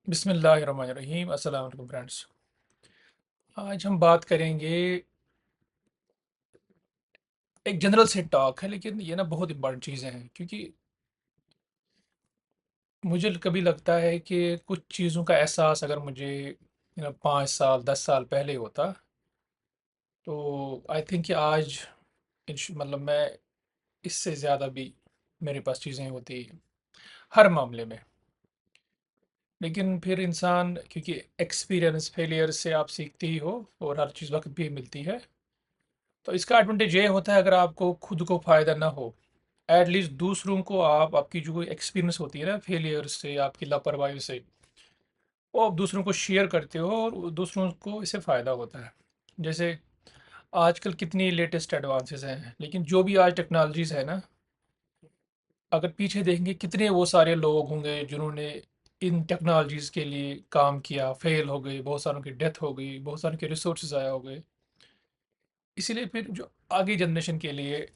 बिस्मिल्लाहिर्रहमानिर्रहीम। अस्सलाम वालेकुम फ्रेंड्स। आज हम बात करेंगे, एक जनरल से टॉक है लेकिन ये ना बहुत इंपॉर्टेंट चीज़ें हैं, क्योंकि मुझे कभी लगता है कि कुछ चीज़ों का एहसास अगर मुझे 5 साल 10 साल पहले होता, तो आई थिंक कि आज मतलब मैं इससे ज़्यादा भी मेरे पास चीज़ें होती हर मामले में। लेकिन फिर इंसान, क्योंकि एक्सपीरियंस फेलियर से आप सीखते ही हो और हर चीज़ वक्त भी मिलती है, तो इसका एडवांटेज ये होता है अगर आपको खुद को फ़ायदा ना हो, एटलीस्ट दूसरों को आप आपकी जो एक्सपीरियंस होती है ना फेलियर से, आपकी लापरवाही से, वो आप दूसरों को शेयर करते हो और दूसरों को इससे फ़ायदा होता है। जैसे आजकल कितनी लेटेस्ट एडवांसेस हैं, लेकिन जो भी आज टेक्नोलॉजीज़ है ना, अगर पीछे देखेंगे कितने वो सारे लोग होंगे जिन्होंने इन टेक्नोलॉजीज़ के लिए काम किया, फेल हो गए, बहुत सारों की डेथ हो गई, बहुत सारों के रिसोर्सेज ज़ाया हो गए। इसीलिए फिर जो आगे जनरेशन के लिए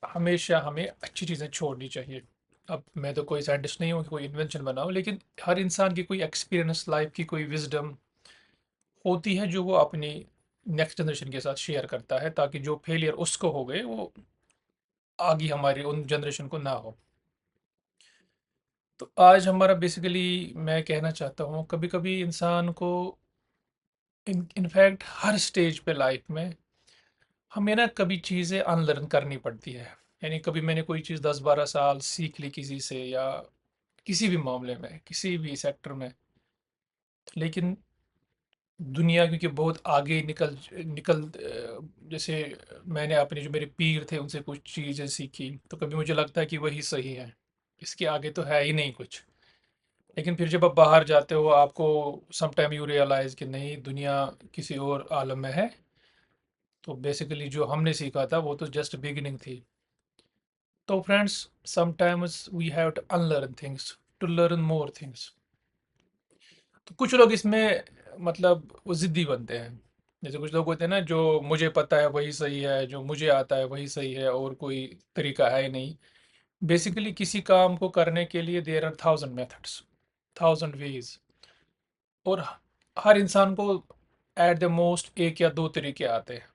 हमेशा हमें अच्छी चीज़ें छोड़नी चाहिए। अब मैं तो कोई साइंटिस्ट नहीं हूँ कि कोई इन्वेंशन बनाऊँ, लेकिन हर इंसान की कोई एक्सपीरियंस, लाइफ की कोई विजडम होती है जो वो अपनी नेक्स्ट जनरेशन के साथ शेयर करता है, ताकि जो फेलियर उसको हो गए वो आगे हमारी उन जनरेशन को ना हो। तो आज हमारा बेसिकली, मैं कहना चाहता हूँ, कभी कभी इंसान को इनफैक्ट हर स्टेज पे लाइफ में हमें ना कभी चीज़ें अनलर्न करनी पड़ती है। यानी कभी मैंने कोई चीज़ 10 12 साल सीख ली किसी से, या किसी भी मामले में, किसी भी सेक्टर में, लेकिन दुनिया क्योंकि बहुत आगे निकल निकल जैसे मैंने अपने जो मेरे पीर थे उनसे कुछ चीज़ें सीखी, तो कभी मुझे लगता है कि वही सही है, इसके आगे तो है ही नहीं कुछ। लेकिन फिर जब आप बाहर जाते हो, आपको सम टाइम यू रियलाइज़ कि नहीं, दुनिया किसी और आलम में है। तो बेसिकली जो हमने सीखा था वो तो जस्ट बिगिनिंग थी। तो friends, sometimes we have to unlearn things to learn more things. तो कुछ लोग इसमें मतलब वो ज़िद्दी बनते हैं। जैसे कुछ लोग होते हैं ना, जो मुझे पता है वही सही है, जो मुझे आता है वही सही है, और कोई तरीका है ही नहीं। बेसिकली किसी काम को करने के लिए there are thousand methods, thousand ways, और हर इंसान को एट द मोस्ट एक या दो तरीके आते हैं।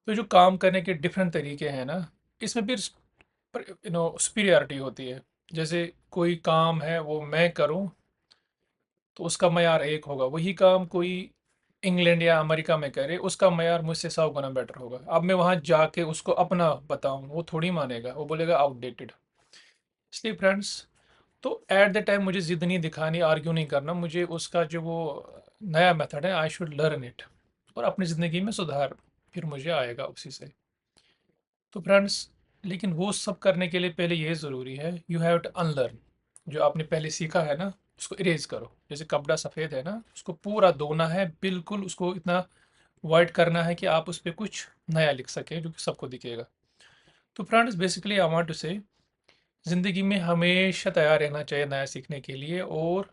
तो जो काम करने के डिफरेंट तरीके हैं ना, इसमें फिर सुपीरियरिटी होती है। जैसे कोई काम है वो मैं करूं, तो उसका मयार एक होगा, वही काम कोई इंग्लैंड या अमेरिका में करे, उसका मयार मुझसे 100 गुना बेटर होगा। अब मैं वहां जाके उसको अपना बताऊं, वो थोड़ी मानेगा, वो बोलेगा आउटडेटेड। इसलिए फ्रेंड्स, तो एट द टाइम मुझे जिद नहीं दिखानी, आर्ग्यू नहीं करना, मुझे उसका जो वो नया मेथड है, आई शुड लर्न इट, और अपनी ज़िंदगी में सुधार फिर मुझे आएगा उसी से। तो फ्रेंड्स, लेकिन वो सब करने के लिए पहले ये ज़रूरी है, यू हैव टू अनलर्न। जो आपने पहले सीखा है ना, उसको इरेज करो। जैसे कपड़ा सफ़ेद है ना, उसको पूरा धोना है, बिल्कुल उसको इतना वाइट करना है कि आप उस पर कुछ नया लिख सकें जो कि सबको दिखेगा। तो friends, basically I want to say, ज़िंदगी में हमेशा तैयार रहना चाहिए नया सीखने के लिए। और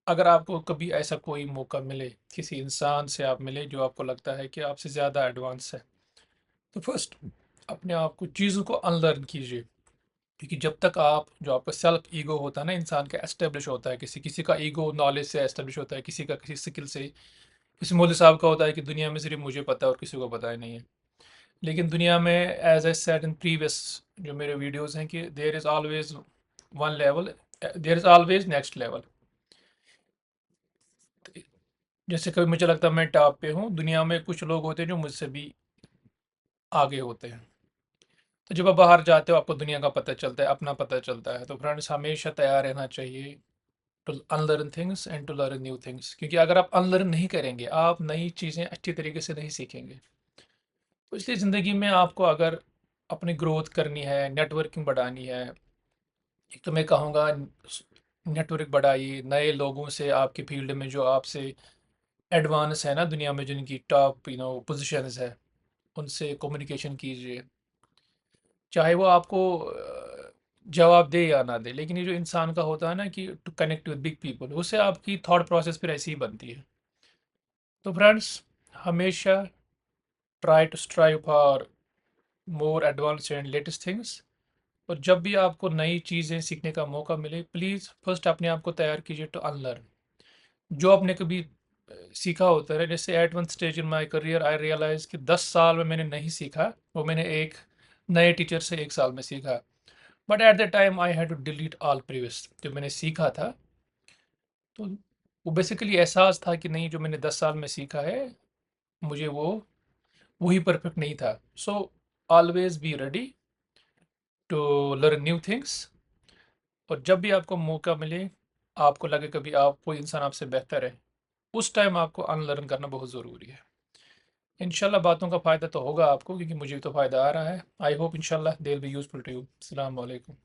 अगर आपको कभी ऐसा कोई मौका मिले, किसी इंसान से आप मिले जो आपको लगता है कि आपसे ज़्यादा एडवांस है, तो फर्स्ट अपने आप को, चीज़ों को अनलर्न कीजिए। क्योंकि जब तक आप, जो आपका सेल्फ ईगो होता है ना इंसान का, एस्टेब्लिश होता है, किसी किसी का ईगो नॉलेज से एस्टेब्लिश होता है, किसी का किसी स्किल से। किसी मौलवी साहब का होता है कि दुनिया में सिर्फ मुझे पता है और किसी को पता ही नहीं है। लेकिन दुनिया में, as I said in previous जो मेरे वीडियोस हैं, कि there is always one level, there is always next level. जैसे कभी मुझे लगता है मैं टॉप पे हूँ, दुनिया में कुछ लोग होते हैं जो मुझसे भी आगे होते हैं। तो जब आप बाहर जाते हो, आपको दुनिया का पता चलता है, अपना पता चलता है। तो फ्रेंड्स, हमेशा तैयार रहना चाहिए to unlearn things and to learn new things. क्योंकि अगर आप अनलर्न नहीं करेंगे, आप नई चीज़ें अच्छी तरीके से नहीं सीखेंगे। तो इसलिए ज़िंदगी में आपको अगर अपनी ग्रोथ करनी है, नेटवर्किंग बढ़ानी है, एक तो मैं कहूँगा नेटवर्क बढ़ाइए नए लोगों से, आपके फील्ड में जो आपसे एडवांस है ना दुनिया में, जिनकी टॉप पोजीशंस है, उनसे कम्युनिकेशन कीजिए। चाहे वो आपको जवाब दे या ना दे, लेकिन ये जो इंसान का होता है ना कि to connect with big people, उससे आपकी थॉट प्रोसेस फिर ऐसी ही बनती है। तो फ्रेंड्स, हमेशा try to strive for more advance and latest things, और जब भी आपको नई चीज़ें सीखने का मौका मिले, प्लीज़ फर्स्ट अपने आप को तैयार कीजिए टू अनलर्न। जो आपने कभी सीखा होता है, जैसे at one stage in my career I realise कि 10 साल में मैंने नहीं सीखा, वो मैंने एक नए टीचर से 1 साल में सीखा। But at the time I had to delete all previous, जो मैंने सीखा था, तो वो बेसिकली एहसास था कि नहीं, जो मैंने 10 साल में सीखा है, मुझे वो वही परफेक्ट नहीं था। So always be ready to learn new things. और जब भी आपको मौका मिले, आपको लगे कभी आप कोई इंसान आपसे बेहतर है, उस टाइम आपको अनलर्न करना बहुत ज़रूरी है। इंशाल्लाह बातों का फ़ायदा तो होगा आपको, क्योंकि मुझे तो फ़ायदा आ रहा है। आई होप इंशाल्लाह they will be useful to you. अस्सलाम वालेकुम।